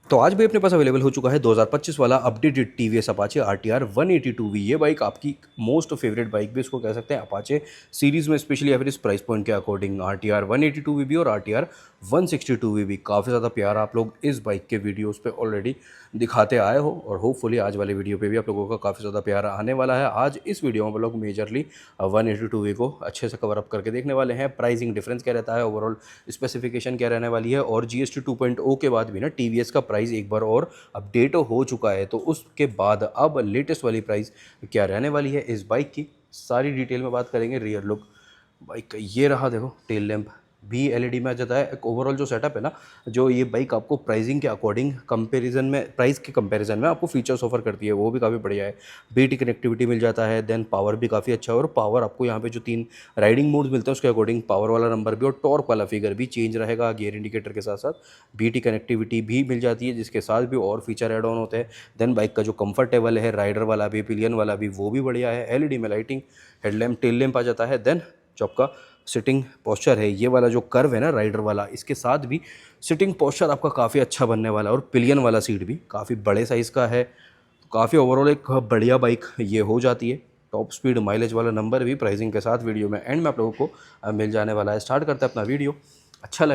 तो आज भी अपने पास अवेलेबल हो चुका है 2025 वाला updated TVS Apache RTR 182V। ये बाइक आपकी मोस्ट फेवरेट बाइक भी इसको कह सकते हैं अपाचे सीरीज़ में, स्पेशली या फिर इस प्राइस पॉइंट के अकॉर्डिंग। आरटीआर 182V भी और आरटीआर 162V भी काफ़ी ज़्यादा प्यार आप लोग इस बाइक के वीडियोस पे ऑलरेडी दिखाते आए हो, और होपफुली आज वाले वीडियो पे भी आप लोगों का काफ़ी ज़्यादा प्यार आने वाला है। आज इस वीडियो में हम लोग मेजरली 182V को अच्छे से कवर अप करके देखने वाले हैं। प्राइसिंग डिफरेंस क्या रहता है, ओवरऑल स्पेसिफिकेशन क्या रहने वाली है, और जीएसटी 2.0 के बाद भी ना टीवीएस का प्राइस एक बार और अपडेट हो चुका है, तो उसके बाद अब लेटेस्ट वाली प्राइस क्या रहने वाली है इस बाइक की, सारी डिटेल में बात करेंगे। रियर लुक बाइक का ये रहा, देखो टेल लैंप भी एलईडी में आ जाता है। एक ओवरऑल जो सेटअप है ना, जो ये बाइक आपको प्राइसिंग के अकॉर्डिंग कंपैरिजन में, प्राइस के कंपैरिजन में आपको फीचर्स ऑफर करती है, वो भी काफ़ी बढ़िया है। बीटी कनेक्टिविटी मिल जाता है, देन पावर भी काफ़ी अच्छा है, और पावर आपको यहाँ पे जो 3 राइडिंग मोड्स मिलते हैं उसके अकॉर्डिंग पावर वाला नंबर भी और टॉर्क वाला फिगर भी चेंज रहेगा। गियर इंडिकेटर के साथ साथ बीटी कनेक्टिविटी भी मिल जाती है, जिसके साथ भी और फीचर ऐड ऑन होते हैं। देन बाइक का जो कंफर्टेबल है, राइडर वाला भी, पिलियन वाला भी, वो भी बढ़िया है। एलईडी में लाइटिंग, हेडलैम्प, टेल लैंप आ जाता है। देन जो आपका सिटिंग पोस्चर है, ये वाला जो कर्व है ना राइडर वाला, इसके साथ भी सिटिंग पोस्चर आपका काफ़ी अच्छा बनने वाला है, और पिलियन वाला सीट भी काफ़ी बड़े साइज़ का है। तो काफ़ी ओवरऑल एक बढ़िया बाइक ये हो जाती है। टॉप स्पीड माइलेज वाला नंबर भी प्राइसिंग के साथ वीडियो में एंड में आप लोगों को मिल जाने वाला है। स्टार्ट करते हैं अपना वीडियो। अच्छा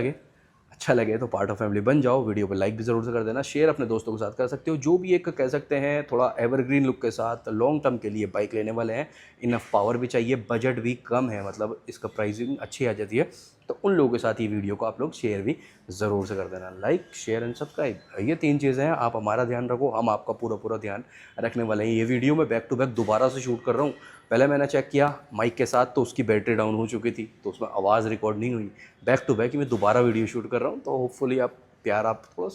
लगे तो पार्ट ऑफ फैमिली बन जाओ। वीडियो पर लाइक भी ज़रूर से कर देना, शेयर अपने दोस्तों के साथ कर सकते हो। जो भी एक कह सकते हैं थोड़ा एवरग्रीन लुक के साथ लॉन्ग टर्म के लिए बाइक लेने वाले हैं, इनफ पावर भी चाहिए, बजट भी कम है, मतलब इसका प्राइसिंग अच्छी आ जाती है, तो उन लोगों के साथ ये वीडियो को आप लोग शेयर भी ज़रूर से कर देना। लाइक, शेयर एंड सब्सक्राइब, ये 3 चीज़ें हैं। आप हमारा ध्यान रखो, हम आपका पूरा ध्यान रखने वाले हैं। ये वीडियो मैं बैक टू बैक दोबारा से शूट कर रहा हूँ। पहले मैंने चेक किया माइक के साथ, तो उसकी बैटरी डाउन हो चुकी थी, तो उसमें आवाज़ रिकॉर्ड नहीं हुई। बैक टू बैक मैं दोबारा वीडियो शूट कर रहा हूँ, तो होपफुली आप प्यार आप थोड़ा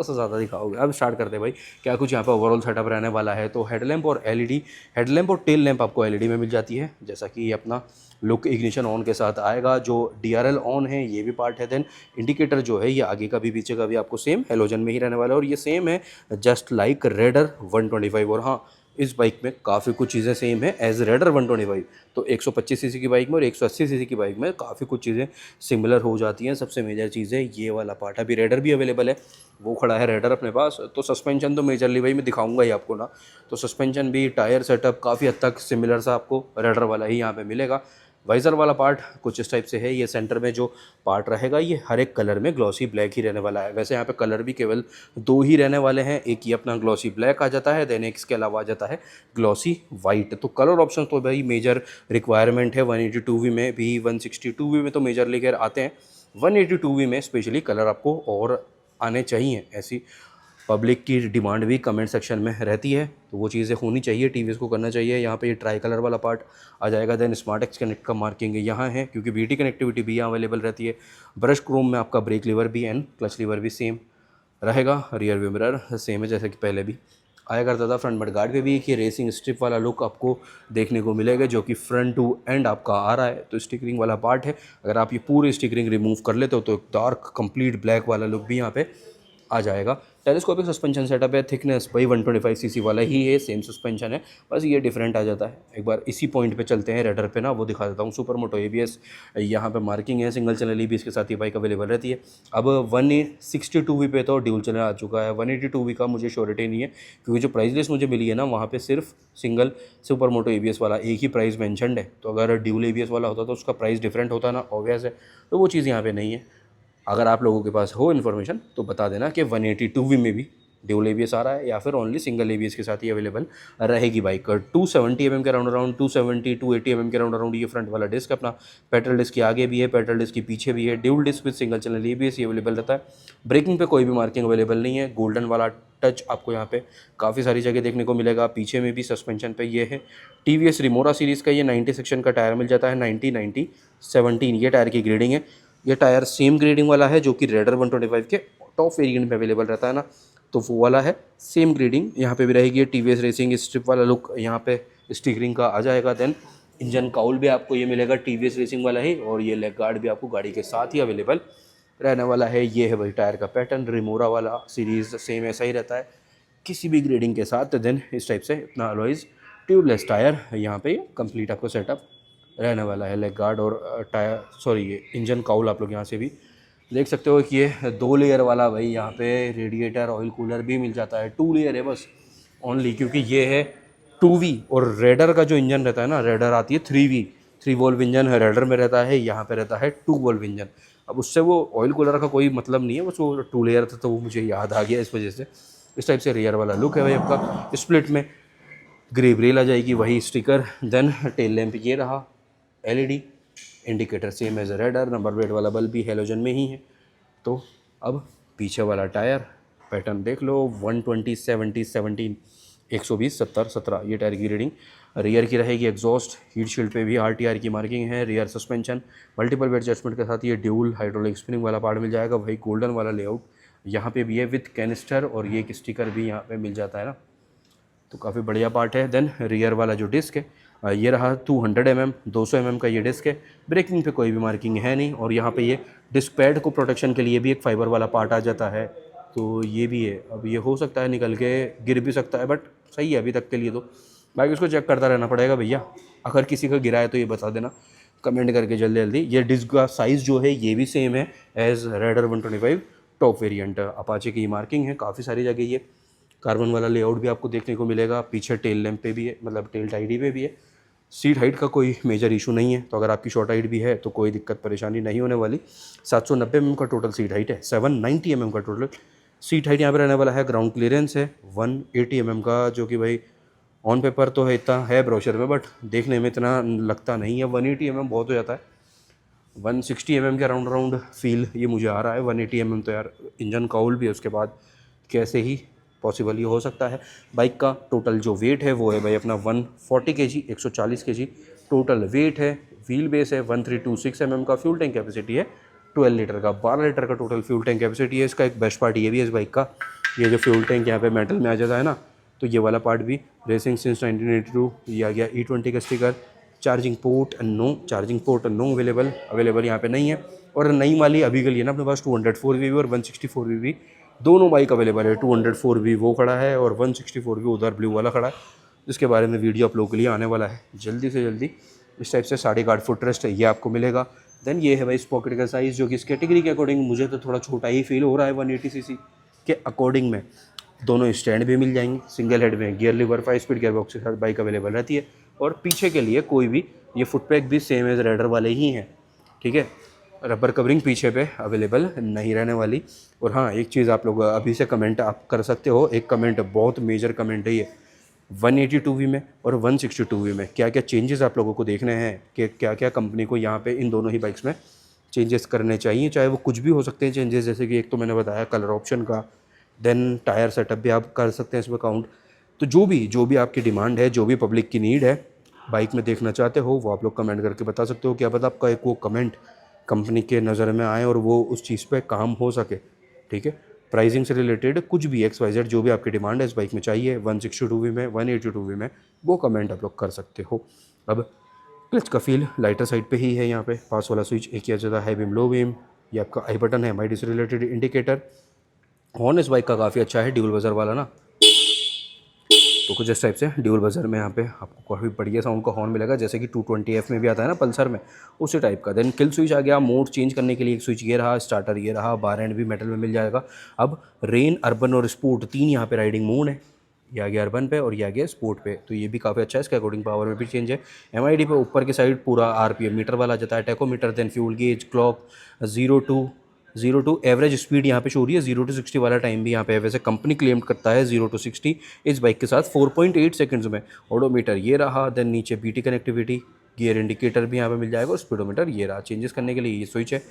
सा ज़्यादा दिखाओगे। अब स्टार्ट करते हैं भाई, क्या कुछ यहाँ पे ओवरऑल सेटअप रहने वाला है। तो हेडलैम्प और एलईडी, हेडलैम्प और टेल लैंप आपको एलईडी में मिल जाती है, जैसा कि ये अपना लुक इग्निशन ऑन के साथ आएगा। जो डीआरएल ऑन है ये भी पार्ट है। देन इंडिकेटर जो है ये आगे का भी पीछे का भी आपको सेम हेलोजन में ही रहने वाला है, और ये सेम है जस्ट लाइक रेडर 125। और हाँ, इस बाइक में काफ़ी कुछ चीज़ें सेम है एज रेडर 125। तो 125 सीसी की बाइक में और 180 सीसी की बाइक में काफ़ी कुछ चीज़ें सिमिलर हो जाती हैं। सबसे मेजर चीज़ है ये वाला पार्ट, अभी रेडर भी अवेलेबल है, वो खड़ा है रेडर अपने पास। तो सस्पेंशन तो मेजरली भाई मैं दिखाऊंगा ही आपको ना, तो सस्पेंशन भी, टायर सेटअप काफ़ी हद तक सिमिलर सा आपको रेडर वाला ही यहाँ पे मिलेगा। वाइज़र वाला पार्ट कुछ इस टाइप से है। ये सेंटर में जो पार्ट रहेगा ये हर एक कलर में ग्लॉसी ब्लैक ही रहने वाला है। वैसे यहाँ पे कलर भी केवल 2 ही रहने वाले हैं, एक ये अपना ग्लॉसी ब्लैक आ जाता है, देन एक इसके अलावा आ जाता है ग्लॉसी वाइट। तो कलर ऑप्शन तो भाई मेजर रिक्वायरमेंट है 182V में भी, 162V में तो मेजर लेकर आते हैं, 182V में स्पेशली कलर आपको और आने चाहिए। ऐसी पब्लिक की डिमांड भी कमेंट सेक्शन में रहती है, तो वो चीज़ें होनी चाहिए, टीवीएस को करना चाहिए। यहाँ पे ये ट्राई कलर वाला पार्ट आ जाएगा। देन स्मार्ट एक्स कनेक्ट का मार्किंग यहाँ है, क्योंकि बीटी कनेक्टिविटी भी यहाँ अवेलेबल रहती है। ब्रश क्रोम में आपका ब्रेक लीवर भी एंड क्लच लीवर भी सेम रहेगा। रियर व्यू मिरर सेम है जैसे कि पहले भी आया करता था। फ्रंट मड गार्ड पे भी एक ये रेसिंग स्ट्रिप वाला लुक आपको देखने को मिलेगा, जो कि फ्रंट टू एंड आपका आ रहा है। तो स्टिकरिंग वाला पार्ट है, अगर आप ये पूरी स्टिकरिंग रिमूव कर लेते हो तो एक डार्क कंप्लीट ब्लैक वाला लुक भी यहाँ पे आ जाएगा। टेलीस्कोपिक सस्पेंशन सेटअप है, थिकनेस भाई 125 सीसी वाला ही है, सेम सस्पेंशन है, बस ये डिफरेंट आ जाता है। एक बार इसी पॉइंट पे चलते हैं रेडर पे ना, वो दिखा देता हूँ। सुपर मोटो एबीएस यहाँ पे मार्किंग है, सिंगल चैनल एबीएस के साथ ये बाइक अवेलेबल रहती है। अब 162V पे तो ड्यूल चैनल आ चुका है, 182V का मुझे श्योरिटी नहीं है, क्योंकि जो प्राइस लिस्ट मुझे मिली है ना, वहाँ पर सिर्फ सिंगल सुपर मोटो एबीएस वाला एक ही प्राइस मैंशनड है। तो अगर ड्यूल एबीएस वाला होता तो उसका प्राइस डिफरेंट होता ना, ऑब्वियस है। तो वो चीज़ यहाँ पे नहीं है। अगर आप लोगों के पास हो इन्फॉर्मेशन तो बता देना कि 182V में भी ड्यूल एबीएस आ रहा है, या फिर ओनली सिंगल एबीएस के साथ ही अवेलेबल रहेगी बाइक। 270 के राउंड अराउंड, 280 के राउंड अराउंड ये फ्रंट वाला डिस्क अपना। पेट्रोल डिस्क की आगे भी है, पेट्रोल डिस्क की पीछे भी है। Dual disc with single channel ABS ये अवेलेबल रहता है। ब्रेकिंग पे कोई भी मार्किंग अवेलेबल नहीं है। गोल्डन वाला टच आपको यहाँ पे काफ़ी सारी जगह देखने को मिलेगा। पीछे में भी सस्पेंशन पे ये है टीवीएस रिमोरा सीरीज़ का, ये 90 सेक्शन का टायर मिल जाता है, 90/90/17 ये टायर की ग्रेडिंग है। ये टायर सेम ग्रेडिंग वाला है जो कि रेडर 125 के टॉप वेरिएंट में अवेलेबल रहता है ना, तो वो वाला है सेम ग्रेडिंग यहाँ पे भी रहेगी। टीवीएस रेसिंग स्ट्रिप वाला लुक यहाँ पे स्टिकरिंग का आ जाएगा। देन इंजन काउल भी आपको ये मिलेगा टीवीएस रेसिंग वाला ही, और ये लेग गार्ड भी आपको गाड़ी के साथ ही अवेलेबल रहने वाला है। ये है भाई टायर का पैटर्न, रिमोरा वाला सीरीज़ सेम ऐसा ही रहता है किसी भी ग्रेडिंग के साथ। देन इस टाइप से अपना अलॉयज़ ट्यूबलेस टायर यहाँ पे कंप्लीट आपको सेटअप रहने वाला है। लेग गार्ड और टायर, सॉरी, ये इंजन काउल आप लोग यहाँ से भी देख सकते हो कि ये 2 लेयर वाला भाई यहाँ पे रेडिएटर ऑयल कूलर भी मिल जाता है। 2 लेयर है बस ओनली, क्योंकि ये है 2V और रेडर का जो इंजन रहता है ना, रेडर आती है 3V, 3 वोल्व इंजन है रेडर में रहता है, यहाँ पे रहता है 2 वोल्व इंजन। अब उससे वो ऑयल कूलर का कोई मतलब नहीं है, बस वो 2 लेयर था तो वो मुझे याद आ गया इस वजह से। इस टाइप से रियर वाला लुक है भाई आपका। स्प्लिट में ग्रे ब्रेल आ जाएगी, वही स्टिकर। देन टेल लैंप ये रहा LED, indicator same as Raider, number plate वाला बल्ब भी हेलोजन में ही है। तो अब पीछे वाला टायर पैटर्न देख लो, 120 70 17 120 70 17 ये टायर की रीडिंग। रियर की रहेगी एग्जॉस्ट, हीट शील्ड पे भी RTR की मार्किंग है। Rear suspension multiple weight adjustment के साथ ये ड्यूल हाइड्रोलिक स्प्रिंग वाला पार्ट मिल जाएगा, वही गोल्डन वाला लेआउट यहाँ पे भी है विथ कैनिस्टर, और ये एक स्टिकर भी यहाँ पे मिल जाता है ना, तो काफ़ी बढ़िया पार्ट है। देन रियर वाला जो डिस्क है ये रहा 200 mm, 200 mm का ये डिस्क है। ब्रेकिंग पे कोई भी मार्किंग है नहीं, और यहाँ पे ये डिस्क पैड को प्रोटेक्शन के लिए भी एक फाइबर वाला पार्ट आ जाता है, तो ये भी है। अब ये हो सकता है निकल के गिर भी सकता है, बट सही है अभी तक के लिए तो। बाकी उसको चेक करता रहना पड़ेगा भैया, अगर किसी का गिरा है तो ये बता देना कमेंट करके जल्दी जल्दी। ये डिस्क का साइज़ जो है ये भी सेम है as Raider 125 top variant. Apache की मार्किंग है काफ़ी सारी जगह, ये कार्बन वाला लेआउट भी आपको देखने को मिलेगा। पीछे टेल लैंप पे भी है, मतलब टेल टाइडी पे भी है। सीट हाइट का कोई मेजर इशू नहीं है, तो अगर आपकी शॉर्ट हाइट भी है तो कोई दिक्कत परेशानी नहीं होने वाली। 790 mm का टोटल सीट हाइट है, 790 mm का टोटल सीट हाइट यहाँ पे रहने वाला है। ग्राउंड क्लियरेंस है 180 mm का, जो कि भाई ऑन पेपर तो है इतना है ब्रोशर में, बट देखने में इतना लगता नहीं है। 180 mm बहुत हो जाता है, 160 mm के राउंड राउंड फील ये मुझे आ रहा है। 180 mm तो यार इंजन काउल भी है उसके बाद, कैसे ही पॉसिबल ये हो सकता है। बाइक का टोटल जो वेट है वो है भाई अपना 140 kg, 140 kg टोटल वेट है। व्हील बेस है 1326 mm का। फ्यूल टैंक कैपेसिटी है 12 लीटर का, 12 लीटर का टोटल फ्यूल टैंक कैपेसिटी है। इसका एक बेस्ट पार्ट ये भी है इस बाइक का, ये जो फ्यूल टैंक यहाँ पे मेटल में आ जाता है ना, तो ये वाला पार्ट भी रेसिंग सिंस 1982 ये आ गया। E20 का sticker. Charging port no available यहाँ पे नहीं है। और नई वाली अभी के लिए ना अपने पास 204V और 164V दोनों बाइक अवेलेबल है। 204V वो खड़ा है और 164V उधर ब्लू वाला खड़ा है, जिसके बारे में वीडियो आप लोगों के लिए आने वाला है जल्दी से जल्दी। इस टाइप से 8.5 फुट रेस्ट है ये आपको मिलेगा। देन ये है भाई इस पॉकेट का साइज़, जो कि इस कैटेगरी के अकॉर्डिंग मुझे तो थोड़ा छोटा ही फील हो रहा है 180cc के अकॉर्डिंग में। दोनों स्टैंड भी मिल जाएंगे, सिंगल हेड में gear lever 5 speed gear box के साथ बाइक अवेलेबल रहती है। और पीछे के लिए कोई भी ये फुट पैक भी सेम एज रेडर वाले ही हैं, ठीक है। रबर कवरिंग पीछे पे अवेलेबल नहीं रहने वाली। और हाँ, एक चीज़ आप लोग अभी से कमेंट आप कर सकते हो, एक कमेंट बहुत मेजर कमेंट है ये, 182V में और 162V में क्या क्या चेंजेस आप लोगों को देखने हैं, कि क्या क्या कंपनी को यहाँ पे इन दोनों ही बाइक्स में चेंजेस करने चाहिए, चाहे वो कुछ भी हो सकते हैं चेंजेस। जैसे कि एक तो मैंने बताया कलर ऑप्शन का, देन टायर सेटअप भी आप कर सकते हैं इसमें काउंट। तो जो भी आपकी डिमांड है, जो भी पब्लिक की नीड है बाइक में देखना चाहते हो, वो आप लोग कमेंट करके बता सकते हो। क्या पता आपका एक वो कमेंट कंपनी के नज़र में आए और वो उस चीज़ पे काम हो सके, ठीक है। प्राइसिंग से रिलेटेड कुछ भी XYZ जो भी आपकी डिमांड है इस बाइक में चाहिए 162V में 182V में, वो कमेंट आप लोग कर सकते हो। अब क्लच का फील लाइटर साइड पे ही है, यहाँ पे पास वाला स्विच एक किया जाता है, हाई बीम लो बीम, ये आपका आई बटन है, MID से रिलेटेड इंडिकेटर। हॉर्न इस बाइक का काफ़ी अच्छा है, ड्यूल बजर वाला ना, तो कुछ इस टाइप से ड्यूल बजर में यहाँ पे आपको काफ़ी बढ़िया साउंड का हॉर्न मिलेगा, जैसे कि 220F में भी आता है ना पल्सर में, उसी टाइप का। देन किल स्विच आ गया, मोड चेंज करने के लिए एक स्विच ये रहा, स्टार्टर ये रहा, बार एंड भी मेटल में मिल जाएगा। अब रेन, अर्बन और स्पोर्ट 3 यहाँ पे राइडिंग मोड है, ये आ गया अर्बन पे और ये आ गया स्पोर्ट पे, तो ये भी काफ़ी अच्छा है। इसके अकॉर्डिंग पावर में भी चेंज है। MID पे ऊपर की साइड पूरा RPM मीटर वाला आ जाता है, tachometer, then fuel gauge, clock, 0 to average speed यहाँ पे शो हो रही है। 0 to 60 वाला टाइम भी यहाँ पे वैसे कंपनी क्लेम करता है 0 to 60 इस बाइक के साथ 4.8 सेकंड्स में। ओडोमीटर ये रहा, देन नीचे BT कनेक्टिविटी, गियर इंडिकेटर भी यहाँ पे मिल जाएगा और स्पीडोमीटर ये रहा। चेंजेस करने के लिए ये स्विच है,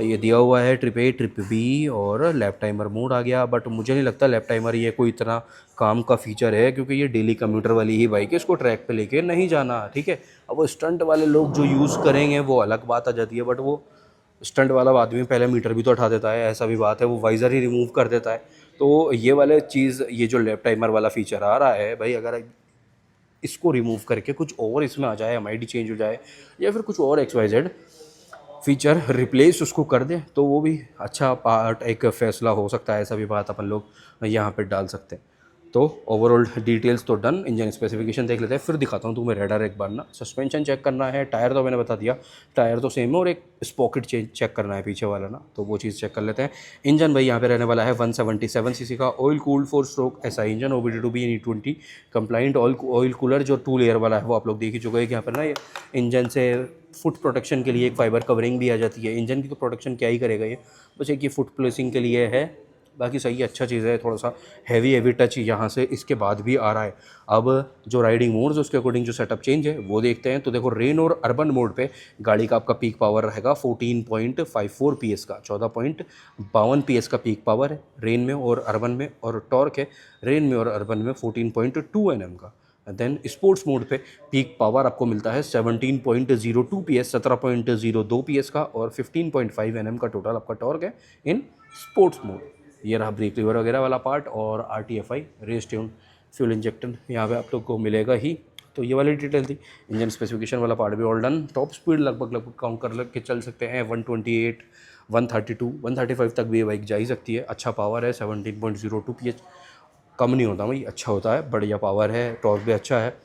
ये दिया हुआ है ट्रिप A ट्रिप B और लैप टाइमर मोड आ गया, बट मुझे नहीं लगता लैप टाइमर ये कोई इतना काम का फीचर है, क्योंकि ये डेली कम्यूटर वाली ही बाइक है, इसको ट्रैक पे लेके नहीं जाना, ठीक है। अब वो स्टंट वाले लोग जो यूज़ करेंगे वो अलग बात आ जाती है, बट वो स्टंट वाला आदमी पहले मीटर भी तो उठा देता है, ऐसा भी बात है, वो वाइज़र ही रिमूव कर देता है। तो ये वाले चीज़, ये जो लैप टाइमर वाला फीचर आ रहा है भाई, अगर इसको रिमूव करके कुछ और इसमें आ जाए, MID चेंज हो जाए या फिर कुछ और XYZ फीचर रिप्लेस उसको कर दें, तो वो भी अच्छा पार्ट एक फ़ैसला हो सकता है, ऐसा भी बात अपन लोग यहाँ पे डाल सकते हैं। तो ओवरऑल डिटेल्स तो डन, इंजन स्पेसिफिकेशन देख लेते हैं, फिर दिखाता हूँ तुम्हें रेडर एक बार ना। सस्पेंशन चेक करना है, टायर तो मैंने बता दिया, टायर तो सेम है, और एक स्पॉकेट चेक करना है पीछे वाला ना, तो वो चीज़ चेक कर लेते हैं। इंजन भाई यहाँ पे रहने वाला है 177 सीसी का ऑयल कूल्ड 4 स्ट्रोक ऐसा engine, OBD2B E20 compliant oil cooler जो 2 लेयर वाला है वो आप लोग देख ही चुके हैं। यहाँ पर ना ये इंजन से फुट प्रोटेक्शन के लिए एक फाइबर कवरिंग भी आ जाती है। इंजन की तो प्रोटेक्शन क्या ही करेगा ये, बस एक ये फुट प्लेसिंग के लिए है, बाकी सही है, अच्छा चीज़ है। थोड़ा सा हैवी टच यहाँ से इसके बाद भी आ रहा है। अब जो राइडिंग मोड्स उसके अकॉर्डिंग जो सेटअप चेंज है वो देखते हैं। तो देखो रेन और अर्बन मोड पे गाड़ी का आपका पीक पावर रहेगा 14.54 PS का, 14.52 PS का पीक पावर है रेन में और अर्बन में, और टॉर्क है रेन में और अर्बन में 14.2 Nm का। देन स्पोर्ट्स मोड पे पीक पावर आपको मिलता है 17.02 PS, 17.02 PS का, और 15.5 Nm का टोटल आपका टॉर्क है इन स्पोर्ट्स मोड। ये रहा ब्रेक लीवर वगैरह वाला पार्ट, और RTFI race tune fuel injector यहाँ पे आप लोग को मिलेगा ही। तो ये वाली डिटेल थी। इंजन स्पेसिफिकेशन वाला पार्ट भी ऑल डन। टॉप स्पीड लगभग काउंट कर के चल सकते हैं 128, 132, 135 तक भी ये बाइक जा ही सकती है। अच्छा पावर है, 17.02 PS, कम नहीं होता भाई, अच्छा होता है, बढ़िया पावर है, टॉर्क भी अच्छा है,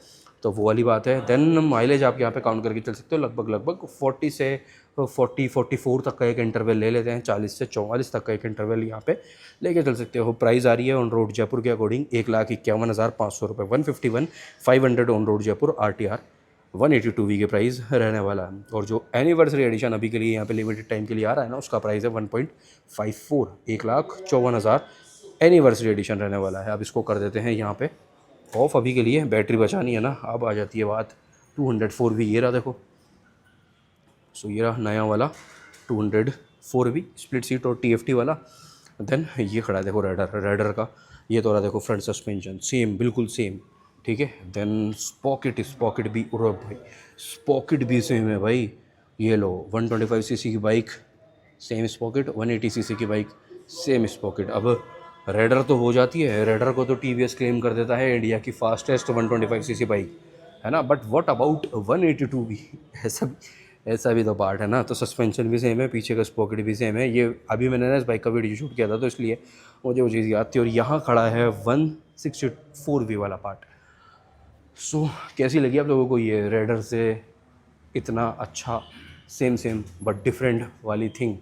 तो वो वाली बात है। देन माइलेज आप यहाँ पे काउंट करके चल सकते हो, लगभग 40 से 44 तक का एक इंटरवल ले लेते हैं, 40 से 44 तक का एक इंटरवल यहाँ पे लेके चल सकते हो। प्राइस आ रही है ऑन रोड जयपुर के अकॉर्डिंग 1,51,500 रुपये, 151,500 on road Jaipur RTR 182V के प्राइस रहने वाला है। और जो एनिवर्सरी एडिशन अभी के लिए यहाँ पे लिमिटेड टाइम के लिए आ रहा है ना, उसका प्राइस है 1.54, 1,54,000 एनिवर्सरी एडिशन रहने वाला है। अब इसको कर देते हैं यहाँ पे ऑफ अभी के लिए, बैटरी बचानी है ना। अब आ जाती है बात 204V, ये रहा देखो। सो ये रहा नया वाला 204V स्प्लिट सीट और TFT वाला। देन ये खड़ा है देखो रेडर का, ये तो रहा देखो फ्रंट सस्पेंशन सेम, बिल्कुल सेम, ठीक है। देन स्पॉकेट भी, और भाई स्पॉकेट भी सेम है भाई। ये लो 125 सीसी की बाइक सेम स्पॉकेट, 180 सीसी की बाइक सेम स्पॉकेट। अब रेडर तो हो जाती है, रेडर को तो TVS क्लेम कर देता है इंडिया की फास्टेस्ट 125 सीसी बाइक, है ना, बट व्हाट अबाउट 182V? ऐसा भी तो पार्ट है ना। तो सस्पेंशन भी सेम है, पीछे का स्पॉकेट भी सेम है। ये अभी मैंने ना इस बाइक का वीडियो शूट किया था तो इसलिए मुझे वो चीज़ याद थी। और यहाँ खड़ा है 164V वाला पार्ट। सो कैसी लगी आप लोगों को ये रेडर से इतना अच्छा सेम बट डिफरेंट वाली थिंग?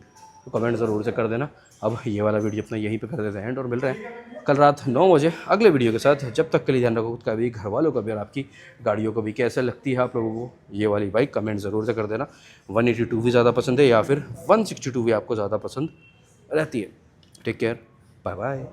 तो कमेंट ज़रूर से कर देना। अब ये वाला वीडियो अपना यहीं पे कर देते हैं एंड, और मिल रहे हैं कल रात 9 बजे अगले वीडियो के साथ। जब तक के लिए ध्यान रखो खुद का भी, घर वालों का भी, और आपकी गाड़ियों को भी। कैसे लगती है आप लोगों को ये वाली बाइक, कमेंट ज़रूर से कर देना। 182V ज़्यादा पसंद है या फिर 162V आपको ज़्यादा पसंद रहती है? Take care, bye bye.